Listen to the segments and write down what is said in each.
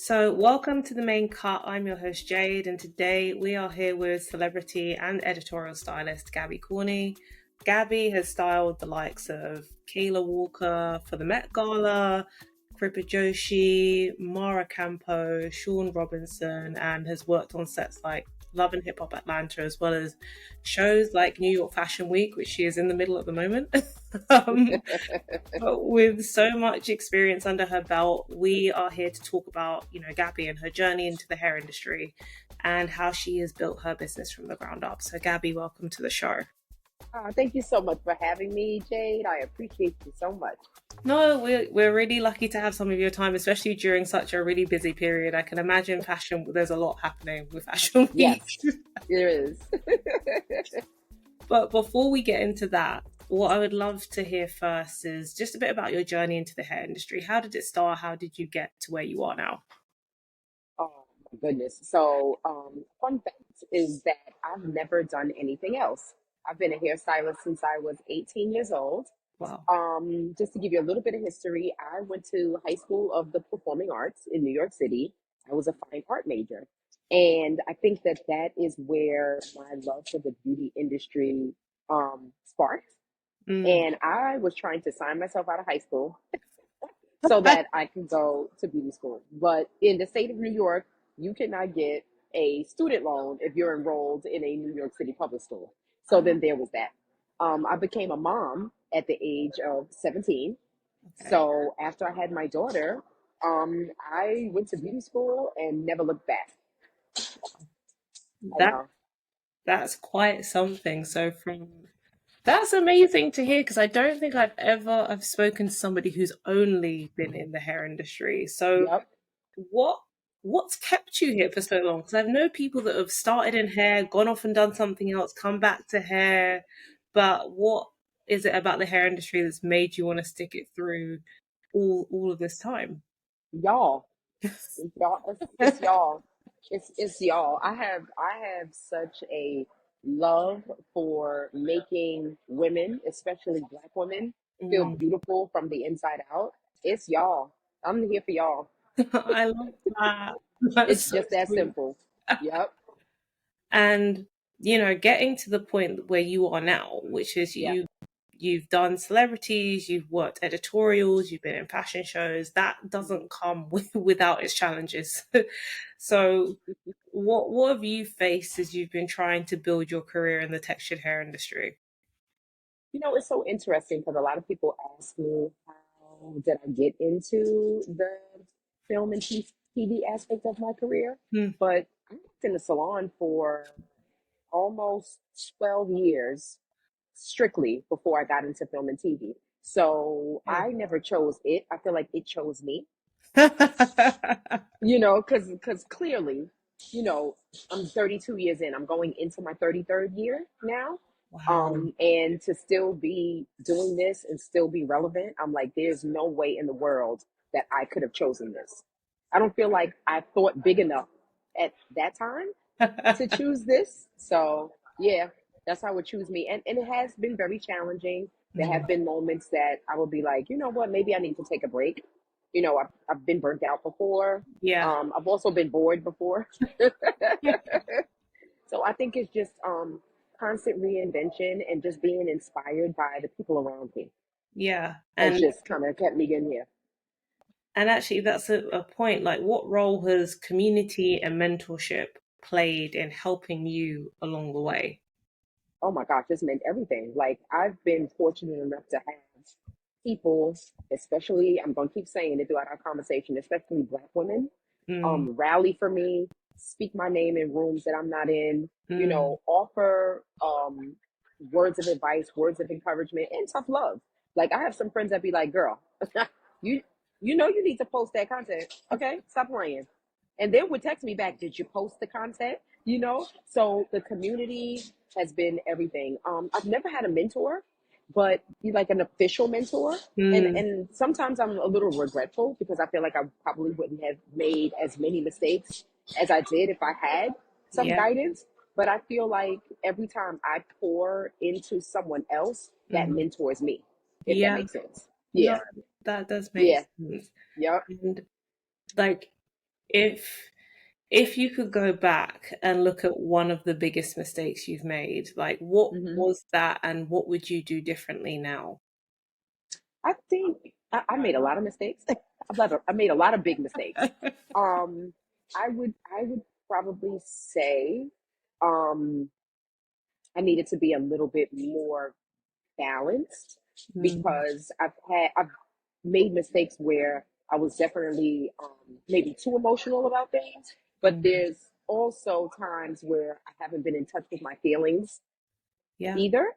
So, welcome to the main cut. I'm your host, Jade, and today we are here with celebrity and editorial stylist Gabby Corney. Gabby has styled the likes of Kayla Walker for the Met Gala, Kripa Joshi, Mara Campo, Sean Robinson, and has worked on sets like Love and Hip Hop Atlanta, as well as shows like New York Fashion Week, which she is in the middle at the moment. But with so much experience under her belt, we are here to talk about, Gabby and her journey into the hair industry and how she has built her business from the ground up. So, Gabby, welcome to the show. Thank you so much for having me, Jade. I appreciate you so much. No, we're really lucky to have some of your time, especially during such a really busy period. I can imagine fashion, there's a lot happening with Fashion Week. Yes, there is. But before we get into that, what I would love to hear first is just a bit about your journey into the hair industry. How did it start? How did you get to where you are now? Oh my goodness. So, fun fact is that I've never done anything else. I've been a hairstylist since I was 18 years old. Wow. Just to give you a little bit of history, I went to High School of the Performing Arts in New York City. I was a fine art major. And I think that that is where my love for the beauty industry sparked. Mm. And I was trying to sign myself out of high school so that I could go to beauty school. But in the state of New York, you cannot get a student loan if you're enrolled in a New York City public school. So then there was that. I became a mom at the age of 17. Okay. So after I had my daughter, I went to beauty school and never looked back. I That know. that's quite something. That's amazing to hear because I don't think I've spoken to somebody who's only been in the hair industry. So Yep. what what's kept you here for so long? Because I've known people that have started in hair, gone off and done something else, come back to hair, but what is it about the hair industry that's made you want to stick it through all of this time? Y'all. Y'all, it's y'all. It's y'all. I have such a love for making women, especially black women, feel Mm. beautiful from the inside out. It's y'all. I'm here for y'all. I love that. That's It's so just that sweet. simple. Yep. And getting to the point where you are now, which is Yeah. you've done celebrities, you've worked editorials, you've been in fashion shows, that Mhm. doesn't come without its challenges. So what have you faced as you've been trying to build your career in the textured hair industry? It's so interesting because a lot of people ask me how did I get into the film and TV aspect of my career, Hmm. but I worked in the salon for almost 12 years strictly before I got into film and TV. So Okay. I never chose it. I feel like it chose me, Wow. because clearly, you know, I'm 32 years in. I'm going into my 33rd year now. And to still be doing this and still be relevant, I'm like, there's no way in the world that I could have chosen this. I don't feel like I thought big enough at that time to choose this. So yeah, that's how it would choose me. And it has been very challenging. There Mm. have been moments that I will be like, you know what, maybe I need to take a break. I've been burnt out before. Yeah. I've also been bored before. So I think it's just constant reinvention and just being inspired by the people around me Yeah. has And just kind of kept me in here. actually that's a point. Like, what role has community and mentorship played in helping you along the way? Oh my gosh, this meant everything. Like I've been fortunate enough to have people, especially I'm gonna keep saying it throughout our conversation, especially black women, Mm. rally for me, speak my name in rooms that I'm not in, Mm. offer words of advice, words of encouragement, and tough love. Like I have some friends that be like, girl, you you need to post that content. Okay, stop playing. And then would text me back, did you post the content? So the community has been everything. I've never had a mentor, but like an official mentor. And Mm. and sometimes I'm a little regretful because I feel like I probably wouldn't have made as many mistakes as I did if I had some Yeah. guidance. But I feel like every time I pour into someone else, that Mm. mentors me, if that Yeah. makes sense. No, Yeah. that does make Yeah. sense. Yep. And like If if you could go back and look at one of the biggest mistakes you've made, like what Hmm. was that and what would you do differently now? I think I made a lot of mistakes. I made a lot of big mistakes. Um, I would probably say um, I needed to be a little bit more balanced Mm, because I've made mistakes where I was definitely maybe too emotional about things, but mm, there's also times where I haven't been in touch with my feelings yeah. either.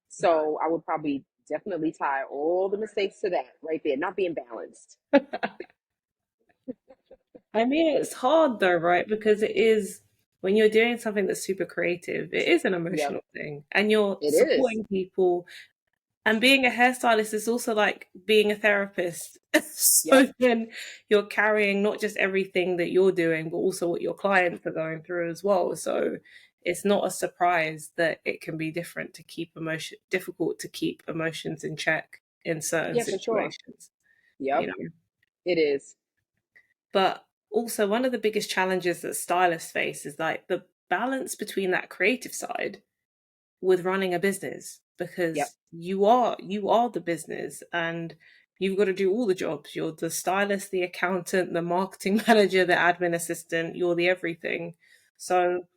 So I would probably definitely tie all the mistakes to that right there, not being balanced. I mean, it's hard though, right? Because it is when you're doing something that's super creative, it is an Yep, emotional thing and you're it is. supporting people. And being a hairstylist is also like being a therapist. So Yep, then you're carrying not just everything that you're doing, but also what your clients are going through as well. So it's not a surprise that it can be difficult to keep emotions in check in certain yeah, for sure. situations, you Yep, know. it is. But also one of the biggest challenges that stylists face is like the balance between that creative side with running a business Yep, because you are the business and you've got to do all the jobs. You're the stylist, the accountant, the marketing manager, the admin assistant, you're the everything. So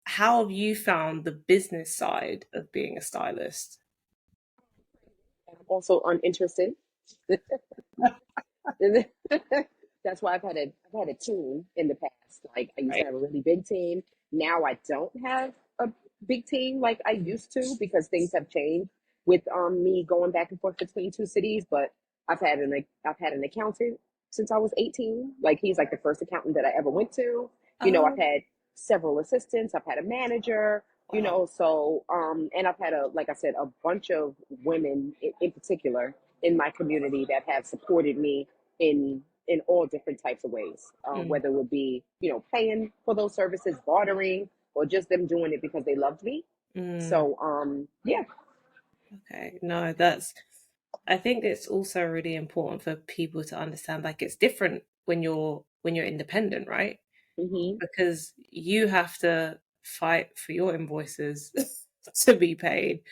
how have you found the business side of being a stylist? I'm also uninterested. That's why I've had a team in the past. Like I used to Right. have a really big team. Now I don't have a big team like I used to because things have changed with me going back and forth between two cities. But I've had an accountant since I was 18. Like he's like the first accountant that I ever went to. I've Oh, had several assistants. I've had a manager. wow. So and I've had like I said, a bunch of women in particular in my community that have supported me in all different types of ways, Mm, whether it would be paying for those services, bartering, or just them doing it because they loved me. mm, So yeah. okay. No, that's I think it's also really important for people to understand like it's different when you're independent, right? Hmm. Because you have to fight for your invoices to be paid.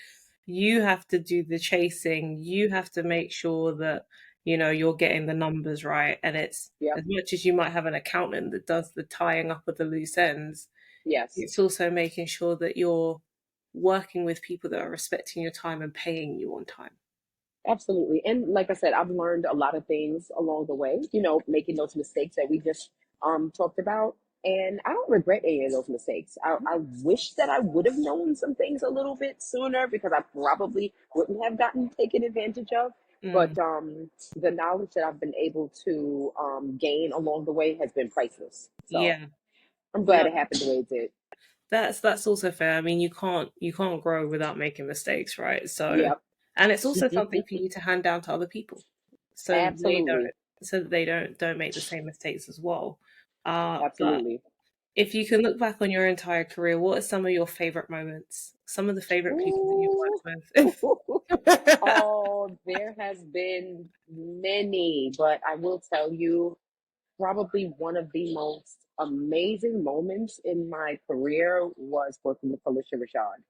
You have to do the chasing. You have to make sure that, you're getting the numbers right. And it's Yep. as much as you might have an accountant that does the tying up of the loose ends, Yes. it's also making sure that you're working with people that are respecting your time and paying you on time. Absolutely. And like I said, I've learned a lot of things along the way, making those mistakes that we just talked about. And I don't regret any of those mistakes. I wish that I would have known some things a little bit sooner because I probably wouldn't have gotten taken advantage of. Mm, But the knowledge that I've been able to gain along the way has been priceless. So yeah. I'm No, glad it happened the way it did. that's also fair. I mean, you can't grow without making mistakes, right? So, Yep. and it's also something for you to hand down to other people, so that they Absolutely. don't make the same mistakes as well. But Absolutely. if you can look back on your entire career, what are some of your favorite moments? Some of the favorite people that you've Ooh. worked with? Oh, there has been many, but I will tell you, probably one of the most amazing moments in my career was working with Felicia Rashad.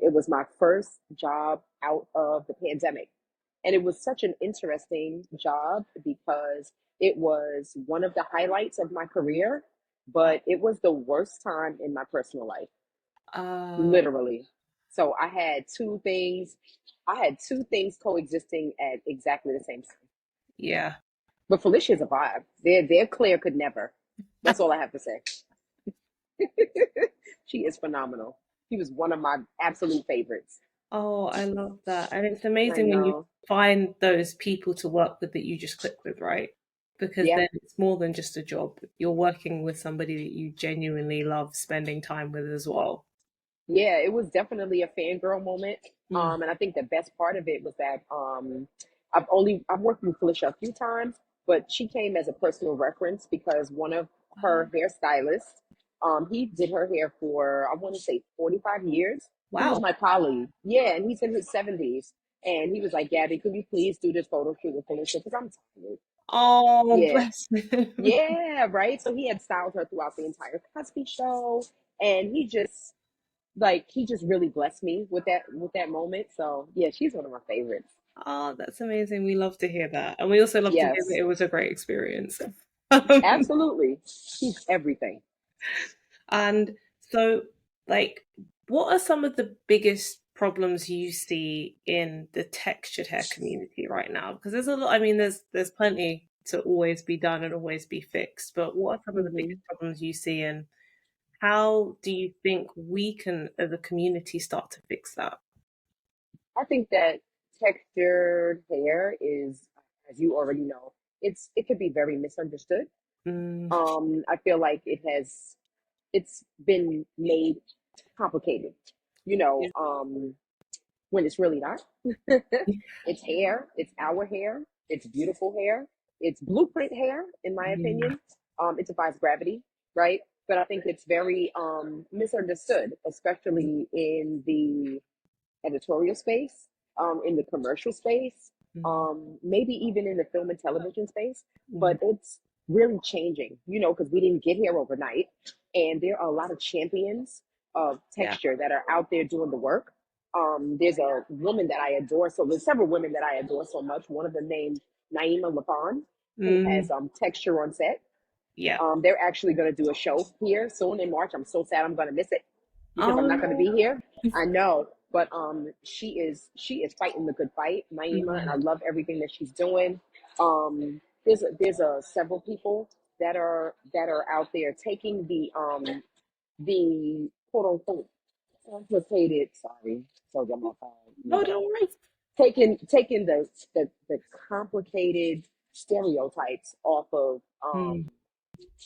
It was my first job out of the pandemic. And it was such an interesting job because it was one of the highlights of my career, but it was the worst time in my personal life, Oh, literally. So I had two things coexisting at exactly the same time. yeah. But Felicia's a vibe. Their Claire could never. That's all I have to say. She is phenomenal. She was one of my absolute favorites. Oh, I love that. And it's I amazing when you know. find those people to work with that you just click with, right? Because Yeah. then it's more than just a job. You're working with somebody that you genuinely love spending time with as well. Yeah, it was definitely a fangirl moment. Mm. And I think the best part of it was that I've worked with Felicia a few times, but she came as a personal reference because one of Oh, her hairstylists, he did her hair for I want to say 45 years. He was wow. my colleague. Yeah, and he's in his 70s. And he was like, Gabby, could you please do this photo shoot with Felicia? Because I'm tired. Oh, Yeah. bless him. Yeah, right. So he had styled her throughout the entire Cosby show, and he just really blessed me with that moment. So yeah, she's one of my favorites. Oh, that's amazing. We love to hear that. And we also love to hear that Yes, it was a great experience. Um, absolutely. She's everything. and so, like, what are some of the biggest problems you see in the textured hair community right now? Because there's a lot, I mean, there's plenty to always be done and always be fixed, but what are some of the Hmm. biggest problems you see, and how do you think we can, as a community, start to fix that? I think that textured hair is, as you already know, it could be very misunderstood. Mm, I feel like it's been made complicated. You know, yeah. when it's really not. It's hair, it's our hair, it's beautiful hair, it's blueprint hair, in my Mm, opinion. It defies gravity, right? But I think it's very misunderstood, especially in the editorial space, in the commercial space, mm, maybe even in the film and television space. mm. But it's really changing, because we didn't get here overnight. And there are a lot of champions of Yeah. texture that are out there doing the work. There's a woman that I adore. So there's several women that I adore so much. One of them named Naima Lapon, who has Mm, texture on set. yeah. They're actually going to do a show here soon in March. I'm so sad I'm going to miss it because I'm Oh not going to be no. here. I know, but she is fighting the good fight, Naima, and I Mm, love everything that she's doing. There's several people that are out there taking the quote unquote complicated. Sorry, so I'm off my no, bad. don't worry. Taking the complicated stereotypes off of Mm,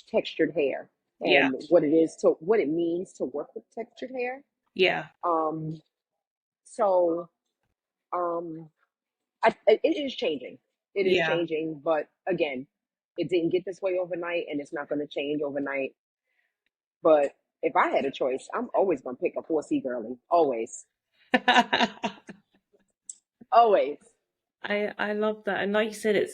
textured hair yeah. and what it means to work with textured hair. Yeah. Um, so um, it is changing. It is Yeah. changing, but again, it didn't get this way overnight, and it's not going to change overnight. But if I had a choice, I'm always going to pick a 4C girly. Always, always. I love that. And like you said,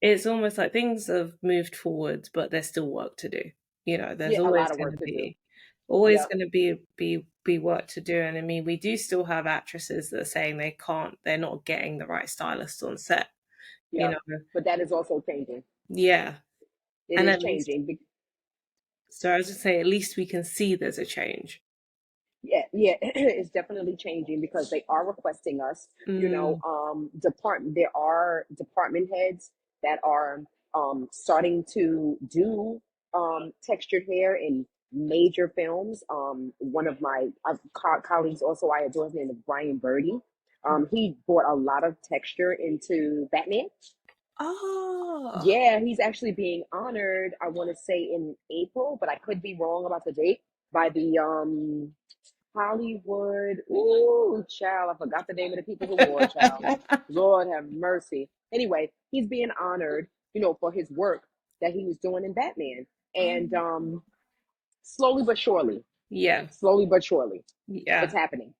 it's almost like things have moved forward, but there's still work to do. You know, there's Yeah, a always lot of going work to to do. always Yep, going to be work to do. And I mean, we do still have actresses that are saying they're not getting the right stylist on set. You yep. know, But that is also changing. yeah. It And is at least, changing. so I was just saying, at least we can see there's a change. Yeah, yeah, it's definitely changing because they are requesting us. Mm, There are department heads that are starting to do textured hair in major films. One of my colleagues, also I adore, his name is Brian Birdie. He brought a lot of texture into Batman. oh, Yeah, he's actually being honored. I want to say in April, but I could be wrong about the date by the Hollywood. Ooh, child, I forgot the name of the people's award, child. Lord have mercy. Anyway, he's being honored, for his work that he was doing in Batman. And oh, yeah, slowly but surely, it's yeah. happening.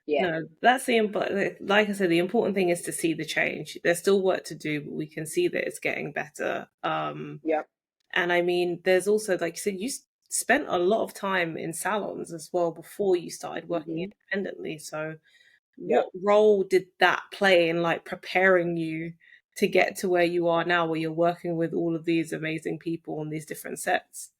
Yeah. No, that's the like I said, the important thing is to see the change. There's still work to do, but we can see that it's getting better. Yep. And I mean, there's also, like you said, spent a lot of time in salons as well before you started working Hmm. independently. So, what Yep. role did that play in like preparing you to get to where you are now, where you're working with all of these amazing people on these different sets?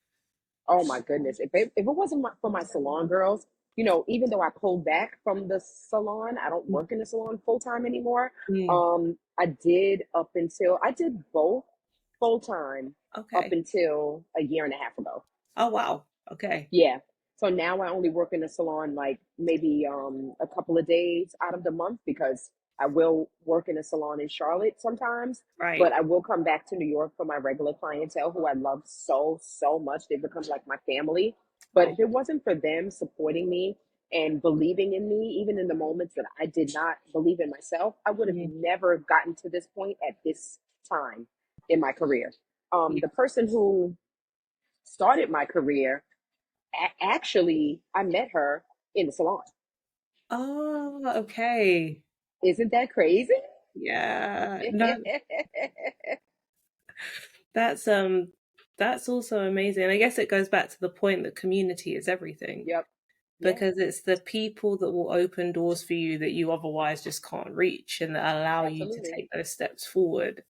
Oh my goodness. If it wasn't for my salon girls, even though I pulled back from the salon, I don't work in the salon full time anymore. Mm, I did both full time up okay. until a year and a half ago. Oh wow. Okay. Yeah. So now I only work in the salon like maybe a couple of days out of the month because I will work in a salon in Charlotte sometimes, but Right. I will come back to New York for my regular clientele who I love so, so much. They become like my family. But Oh. if it wasn't for them supporting me and believing in me, even in the moments that I did not believe in myself, I would have Mm, never gotten to this point at this time in my career. yeah. The person who started my career, actually, I met her in the salon. Oh, okay. Isn't that crazy? Yeah. No, That's that's also amazing. And I guess it goes back to the point that community is everything, Yep. Yeah, because it's the people that will open doors for you that you otherwise just can't reach and that allow you to absolutely. take those steps forward.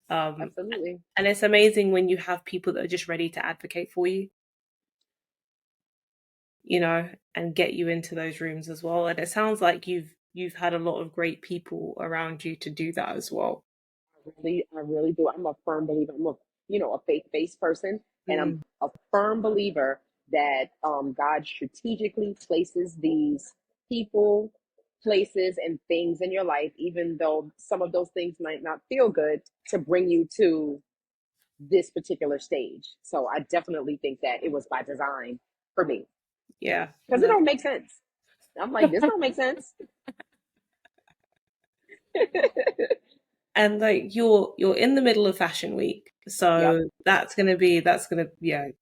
Um, Absolutely. and it's amazing when you have people that are just ready to advocate for you, and get you into those rooms as well. And it sounds like you've had a lot of great people around you to do that as well. I really do. I'm a firm believer. I'm a faith-based person, and I'm Mm, a firm believer that God strategically places these people, places, and things in your life, even though some of those things might not feel good, to bring you to this particular stage. So I definitely think that it was by design for me yeah. because it don't make sense. I'm like, this don't make sense. And like you're in the middle of fashion week, Yep. so that's gonna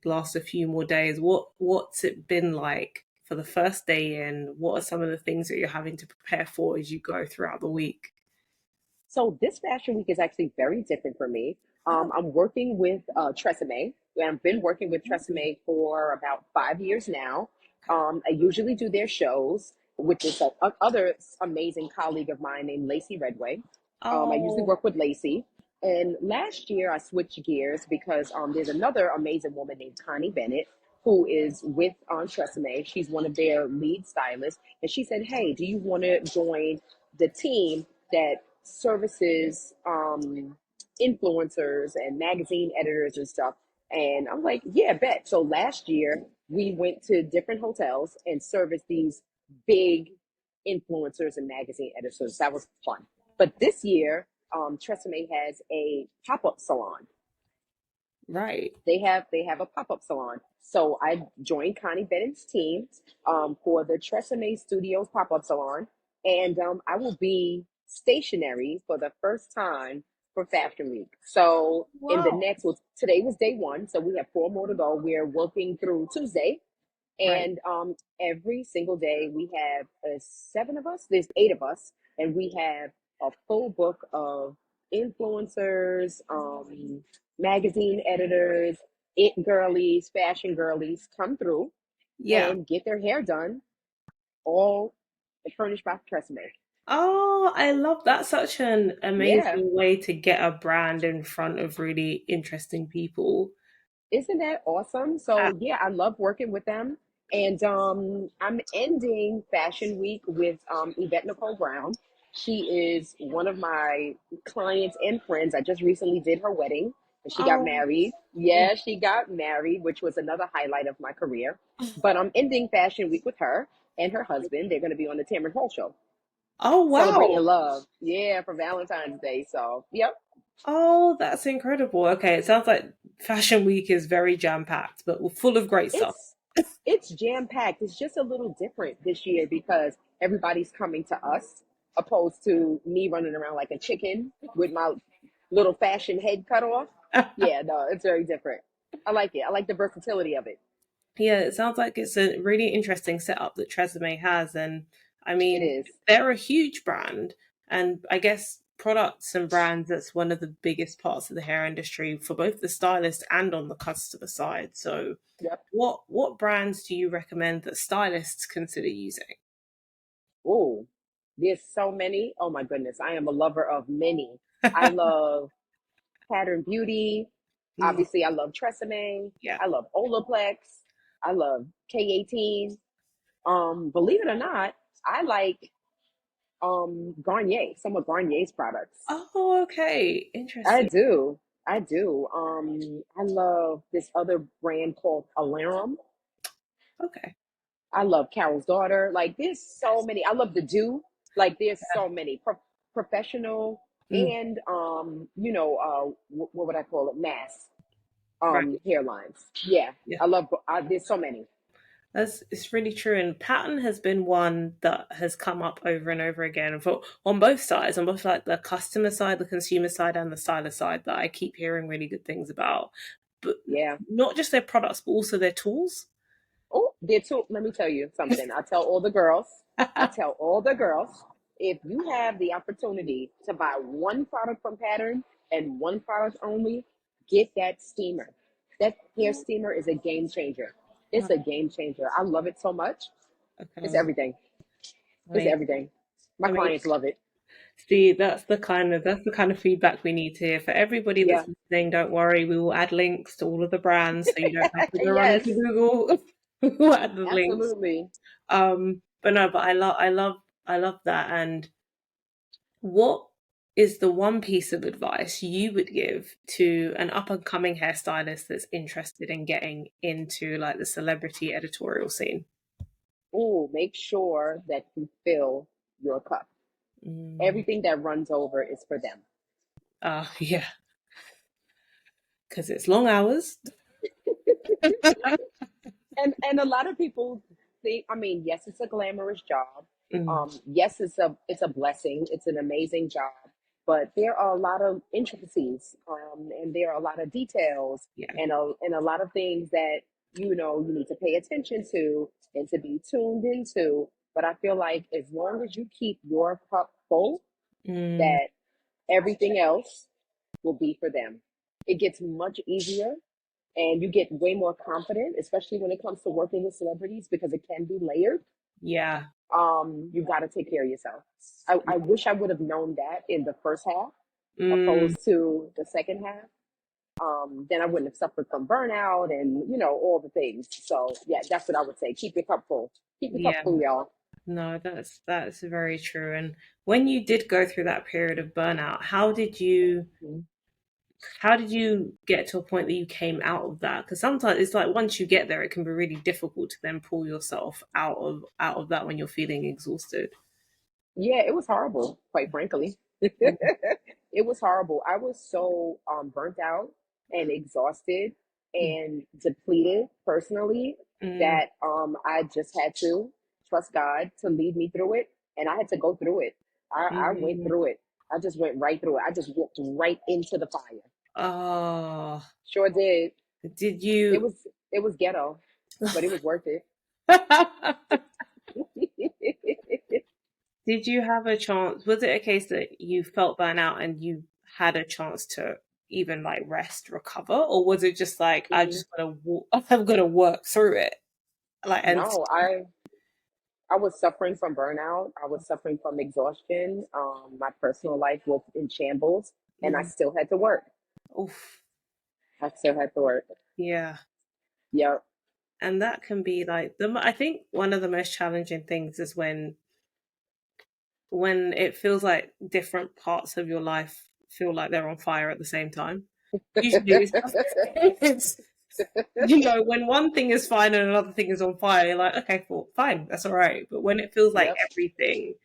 last a few more days. What's it been like for the first day in? What are some of the things that you're having to prepare for as you go throughout the week? So this fashion week is actually very different for me. Oh, I'm working with Tresemme. I've been working with mm, Tresemme for about 5 years now. I usually do their shows with this other amazing colleague of mine named Lacey Redway. I usually oh, work with Lacey. And last year I switched gears because there's another amazing woman named Connie Bennett who is with Tresemme. She's one of their lead stylists. And she said, hey, do you want to join the team that services influencers and magazine editors and stuff? And I'm like, yeah, bet. So last year we went to different hotels and serviced these big influencers and magazine editors. That was fun. But this year, Tresemme has a pop-up salon. right. They have a pop-up salon. So I joined Connie Bennett's team for the Tresemme Studios pop-up salon, and I will be stationary for the first time for Fashion Week. So in the Wow. next, well, today was day one, so we have 4 more to go. We're working through Tuesday, Right. and every single day we have 7 of us. There's 8 of us, and we have a full book of influencers, magazine editors, it girlies, fashion girlies come through Yeah. and get their hair done, all furnished by Tresemme. Oh, I love that. Such an Yeah. amazing way to get a brand in front of really interesting people. Isn't that awesome? So yeah, I love working with them. And I'm ending Fashion Week with Yvette Nicole Brown. She is one of my clients and friends. I just recently did her wedding and she got Oh, married. Yeah, she got married, which was another highlight of my career. But I'm ending Fashion Week with her and her husband. They're going to be on the Tamron Hall show oh celebrating wow. love. Yeah, for Valentine's Day. So, yep. Oh, that's incredible. Okay, it sounds like Fashion Week is very jam-packed, but full of great stuff. It's it's jam packed. It's just a little different this year because everybody's coming to us, opposed to me running around like a chicken with my little fashion head cut off. Yeah, no, it's very different. I like it. I like the versatility of it. Yeah, it sounds like it's a really interesting setup that Tresemme has. And I It mean, is. they're a huge brand. And I guess products and brands, that's one of the biggest parts of the hair industry for both the stylist and on the customer side. So Yep. what brands do you recommend that stylists consider using? Oh, there's so many. Oh my goodness, I am a lover of many. I love Pattern Beauty. Mm, Obviously, I love Tresemme. yeah. I love Olaplex. I love K18. Believe it or not, I like Garnier, some of Garnier's products. Oh, okay. I Interesting. do. I do. I love this other brand called Alarum. Okay. I love Carol's Daughter. Like there's so many. I love the Do. Like there's Yeah. so many professional Mm, and what would I call it? Mass right. hairlines. Yeah, Yeah. I love. There's so many. That's it's really true, and pattern has been one that has come up over and over again for on both sides, on both like the customer side, the consumer side, and the stylist side. That I keep hearing really good things about, but Yeah. not just their products, but also their tools. Oh, there too. Let me tell you something. I tell all the girls. I tell all the girls, if you have the opportunity to buy one product from Pattern and one product only, get that steamer. That hair steamer is a game changer. It's a game changer. I love it so much. It's Okay. everything. I It's mean, everything. My I mean, clients love it. see, that's the kind of feedback we need to hear. For everybody Yeah. that's listening, don't worry, we will add links to all of the brands so you don't have to go running to Yes, Google. We'll add the links. absolutely. But no, but I love that. And what is the one piece of advice you would give to an up and coming hairstylist that's interested in getting into like the celebrity editorial scene? Ooh, make sure that you fill your cup. Mm, Everything that runs over is for them. yeah, because it's long hours. And a lot of people think, I mean, yes, it's a glamorous job. Mm, Yes, it's a blessing. It's an amazing job, but there are a lot of intricacies, and there are a lot of details, yeah. and a lot of things that you need to pay attention to and to be tuned into. But I feel like as long as you keep your cup full, Mm, that everything else will be for them. It gets much easier and you get way more confident, especially when it comes to working with celebrities because it can be layered. yeah. You got to take care of yourself. I wish I would have known that in the first half Mm, opposed to the second half. Then I wouldn't have suffered from burnout and all the things. So yeah, that's what I would say. Keep your cup full. Keep your cup yeah. full, y'all. No, that's very true. And when you did go through that period of burnout, how did you get to a point that you came out of that? Because sometimes it's like once you get there, it can be really difficult to then pull yourself out of that when you're feeling exhausted. Yeah, it was horrible, quite frankly. It was horrible. I was so burnt out and exhausted Mm, and depleted personally mm, that I just had to trust God to lead me through it, and I had to go through it. I went mm. through it. I just went right through it. I just walked right into the fire. Oh, Sure did. did It you? was it was ghetto, but it was worth it. Did you have a chance? Was it a case that you felt burnout and you had a chance to even like rest, recover, or was it just like I Mhm. just gotta, I've got to work through it, like and No, I was suffering from burnout. I was suffering from exhaustion. My personal life was in shambles, and I mm, still had to work. oof, I still had to work. yeah, Yep. and that can be like I think one of the most challenging things is when it feels like different parts of your life feel like they're on fire at the same time. Usually, it's when one thing is fine and another thing is on fire, you're like, okay, cool, fine, that's all right. But when it feels like Yep. everything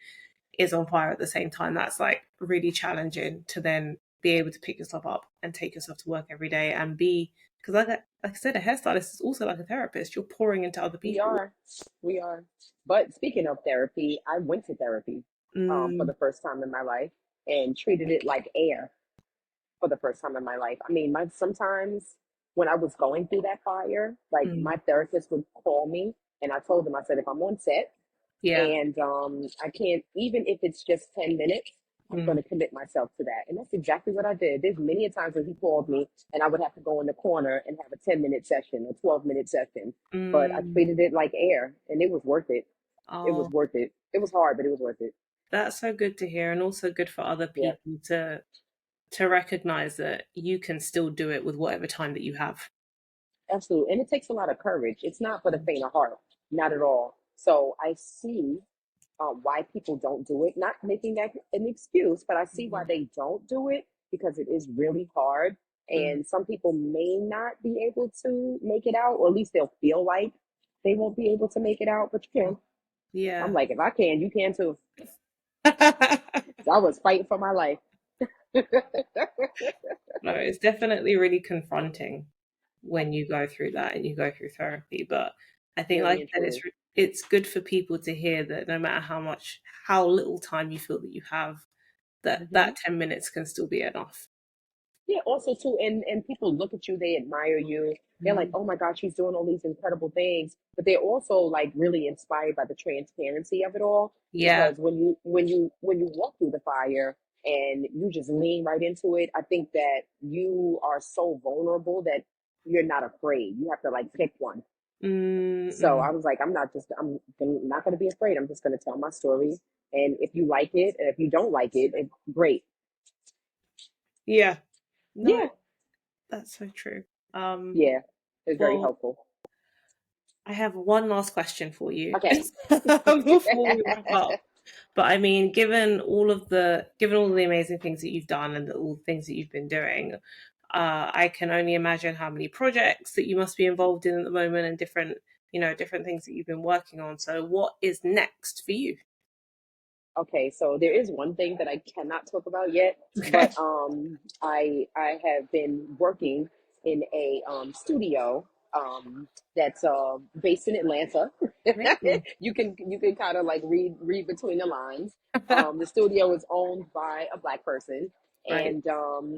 is on fire at the same time, that's like really challenging to then be able to pick yourself up and take yourself to work every day and be, because like I said, a hairstylist is also like a therapist. You're pouring into other We people. are. We are. But speaking of therapy, I went to therapy for Mm, the first time in my life and treated it like air for the first time in my life. I mean, sometimes when I was going through that fire, like mm, my therapist would call me and I told them, I said, if I'm on set, yeah. and I can't, even if it's just 10 minutes, I'm going Mm, to commit myself to that. And that's exactly what I did. There's many a times when he called me and I would have to go in the corner and have a 10-minute session, a 12-minute session. But I mm. treated it like air and it was worth it. It was Oh, worth it. It was hard, but it was worth it. that's so good to hear, and also good for other Yeah, people to recognize that you can still do it with whatever time that you have. absolutely. And it takes a lot of courage. It's not for the faint of heart, not at all. So I see why people don't do it. Not making that an excuse, but I see why Mm, they don't do it because it is really hard. mm, And some people may not be able to make it out, or at least they'll feel like they won't be able to make it out, but you mm. can. I'm Yeah. like, if I can, you can too. So I was fighting for my life. No, it's definitely really confronting when you go through that and you go through therapy. But I think, like Really I and said, truly. it's good for people to hear that no matter how little time you feel that you have, that Hmm. 10 minutes can still be enough. Yeah, also too, and people look at you, they admire you. They're like, Mm. oh my God, she's doing all these incredible things. But they're also like really inspired by the transparency of it all. Yeah. Because when you walk through the fire, and you just lean right into it. I think that you are so vulnerable that you're not afraid. You have to like pick one. So I was like, I'm not going to be afraid. I'm just going to tell my story. And if you like it, and if you don't like it, great. Yeah. No, Yeah. that's so true. Yeah. It's very helpful. I have one last question for you. Okay. Before we wrap up. But I mean, given all the amazing things that you've done and all the things that you've been doing, I can only imagine how many projects that you must be involved in at the moment and different things that you've been working on. So what is next for you? Okay, so there is one thing that I cannot talk about yet, but I have been working in a studio that's based in Atlanta. You can kind of like read between the lines. The studio is owned by a Black person, Right. and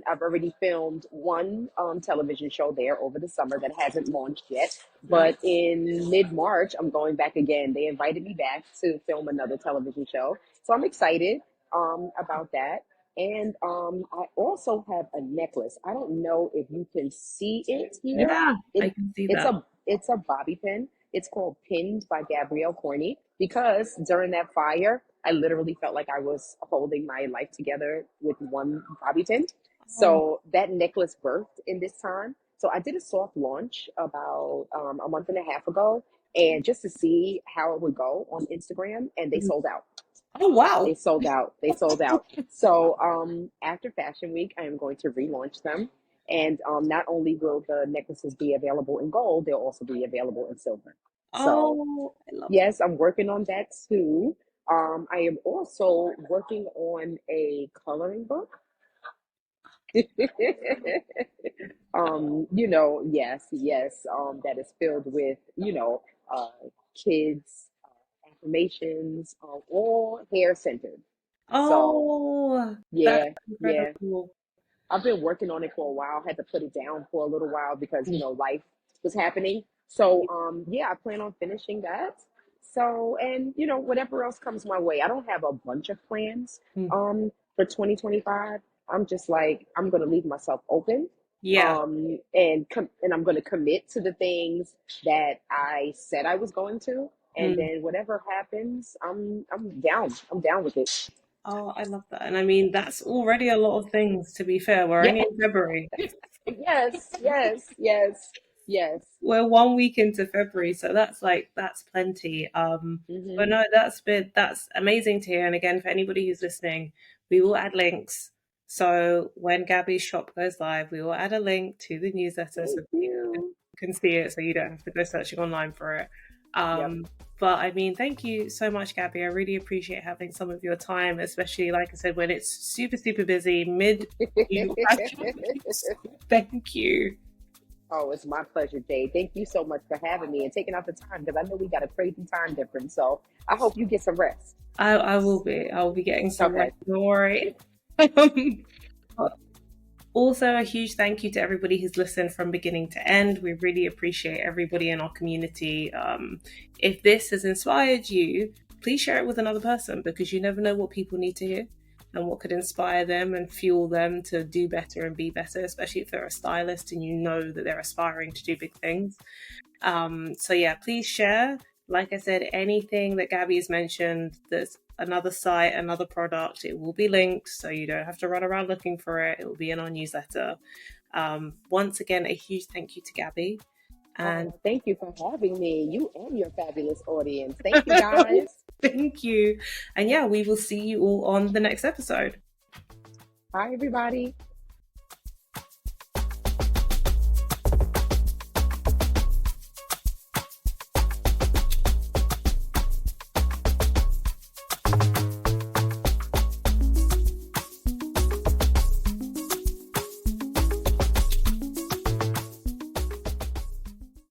I've already filmed one television show there over the summer that hasn't launched yet. Nice. But in mid-March, I'm going back again. They invited me back to film another television show, so I'm excited about that. And I also have a necklace. I don't know if you can see it here. Yeah, I can see It's that. a bobby pin. It's called Pinned by Gabrielle Corney, because during that fire, I literally felt like I was holding my life together with one bobby pin. Oh. So that necklace birthed in this time. So I did a soft launch about a month and a half ago, and just to see how it would go on Instagram, and they sold out. Oh wow. They sold out. They sold out. So after Fashion Week, I am going to relaunch them. And not only will the necklaces be available in gold, they'll also be available in silver. So Oh, I love yes, I'm working on that too. I am also working on a coloring book. Yes, that is filled with, kids, affirmations, all hair centered. So Oh, that's yeah, yeah. incredible. I've been working on it for a while. Had to put it down for a little while because, life was happening. So yeah, I plan on finishing that. So, and whatever else comes my way. I don't have a bunch of plans for 2025. I'm just like, I'm gonna leave myself open. Yeah. And I'm gonna commit to the things that I said I was going to. And then whatever happens, I'm down. I'm down with it. Oh, I love that. And I mean, that's already a lot of things, to be fair. We're Yeah. only in February. Yes. We're 1 week into February, so that's plenty. But no, that's amazing to hear. And again, for anybody who's listening, we will add links. So when Gabby's shop goes live, we will add a link to the newsletter so Thank you. you can see it, so you don't have to go searching online for it. Yep. But I mean, thank you so much, Gabby. I really appreciate having some of your time, especially like I said, when it's super, super busy mid. Thank you. Oh, it's my pleasure, Jay. Thank you so much for having me and taking out the time, because I know we got a crazy time difference. So I hope you get some rest. I will be. I will be getting some rest. Don't worry. Also, a huge thank you to everybody who's listened from beginning to end. We really appreciate everybody in our community. If this has inspired you, please share it with another person, because you never know what people need to hear and what could inspire them and fuel them to do better and be better, especially if they're a stylist and you know that they're aspiring to do big things. So yeah, please share. Like I said, anything that Gabby has mentioned, there's another site, another product, it will be linked, so you don't have to run around looking for it. It will be in our newsletter. Once again, a huge thank you to Gabby. And thank you for having me, you and your fabulous audience. Thank you, guys. Thank you. And yeah, we will see you all on the next episode. Bye, everybody.